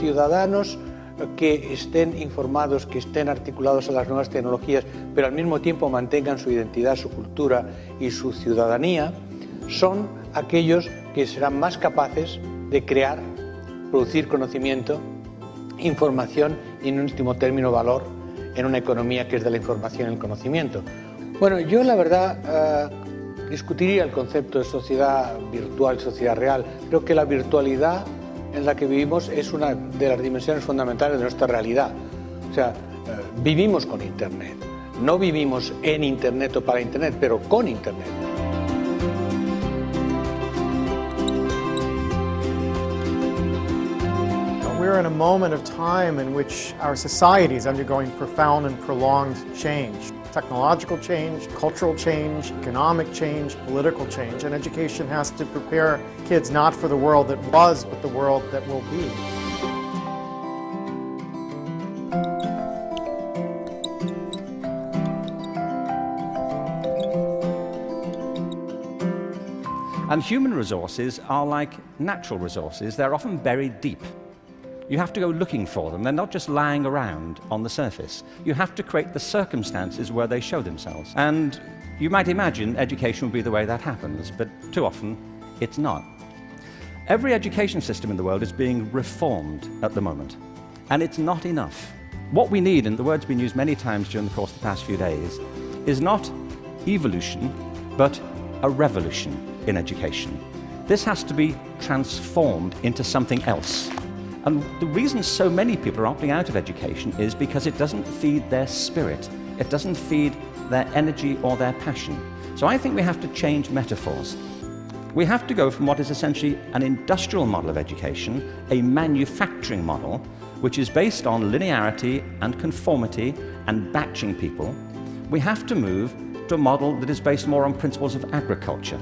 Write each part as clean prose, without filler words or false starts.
ciudadanos que estén informados, que estén articulados a las nuevas tecnologías, pero al mismo tiempo mantengan su identidad, su cultura y su ciudadanía, son aquellos que serán más capaces de crear, producir conocimiento, información y, en último término, valor en una economía que es de la información y el conocimiento. Bueno, yo la verdad discutiría el concepto de sociedad virtual, sociedad real. Creo que la virtualidad en la que vivimos es una de las dimensiones fundamentales de nuestra realidad. O sea, vivimos con Internet. No vivimos en Internet o para Internet, pero con Internet. We're in a moment of time in which our society is undergoing profound and prolonged change. Technological change, cultural change, economic change, political change, and education has to prepare kids not for the world that was, but the world that will be. And human resources are like natural resources. They're often buried deep. You have to go looking for them. They're not just lying around on the surface. You have to create the circumstances where they show themselves. And you might imagine education will be the way that happens, but too often it's not. Every education system in the world is being reformed at the moment, and it's not enough. What we need, and the word's been used many times during the course of the past few days, is not evolution, but a revolution in education. This has to be transformed into something else. And the reason so many people are opting out of education is because it doesn't feed their spirit. It doesn't feed their energy or their passion. So I think we have to change metaphors. We have to go from what is essentially an industrial model of education, a manufacturing model, which is based on linearity and conformity and batching people. We have to move to a model that is based more on principles of agriculture.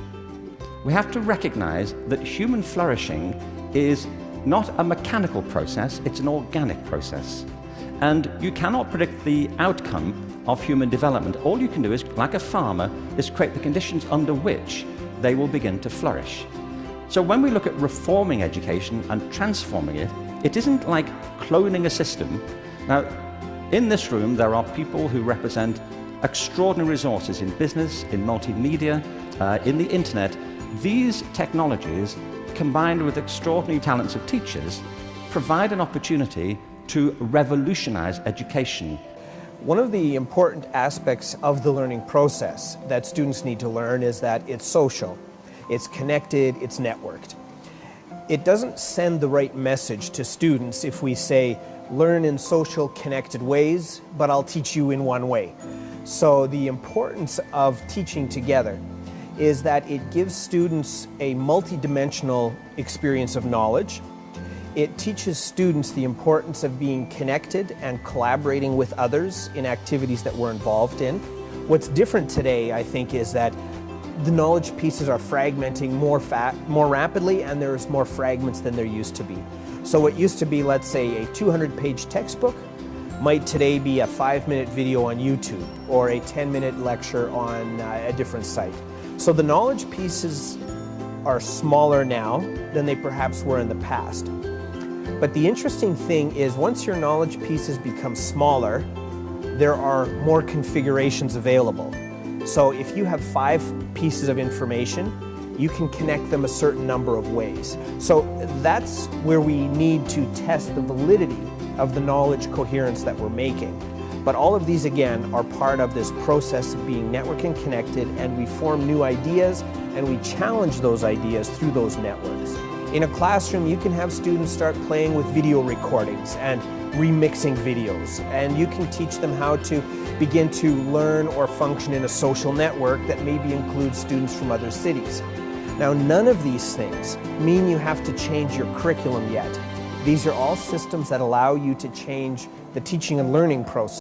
We have to recognize that human flourishing is not a mechanical process, it's an organic process. And you cannot predict the outcome of human development. All you can do is, like a farmer, is create the conditions under which they will begin to flourish. So when we look at reforming education and transforming it, it isn't like cloning a system. Now, in this room, there are people who represent extraordinary resources in business, in multimedia, in the internet. These technologies, combined with extraordinary talents of teachers, provide an opportunity to revolutionize education. One of the important aspects of the learning process that students need to learn is that it's social, it's connected, it's networked. It doesn't send the right message to students if we say, learn in social, connected ways, but I'll teach you in one way. So the importance of teaching together is that it gives students a multidimensional experience of knowledge. It teaches students the importance of being connected and collaborating with others in activities that we're involved in. What's different today, I think, is that the knowledge pieces are fragmenting more rapidly, and there's more fragments than there used to be. So what used to be, let's say, a 200-page textbook might today be a 5-minute video on YouTube or a 10-minute lecture on a different site. So the knowledge pieces are smaller now than they perhaps were in the past. But the interesting thing is, once your knowledge pieces become smaller, there are more configurations available. So if you have 5 pieces of information, you can connect them a certain number of ways. So that's where we need to test the validity of the knowledge coherence that we're making. But all of these, again, are part of this process of being networked and connected, and we form new ideas, and we challenge those ideas through those networks. In a classroom, you can have students start playing with video recordings and remixing videos, and you can teach them how to begin to learn or function in a social network that maybe includes students from other cities. Now, none of these things mean you have to change your curriculum yet. These are all systems that allow you to change the teaching and learning process.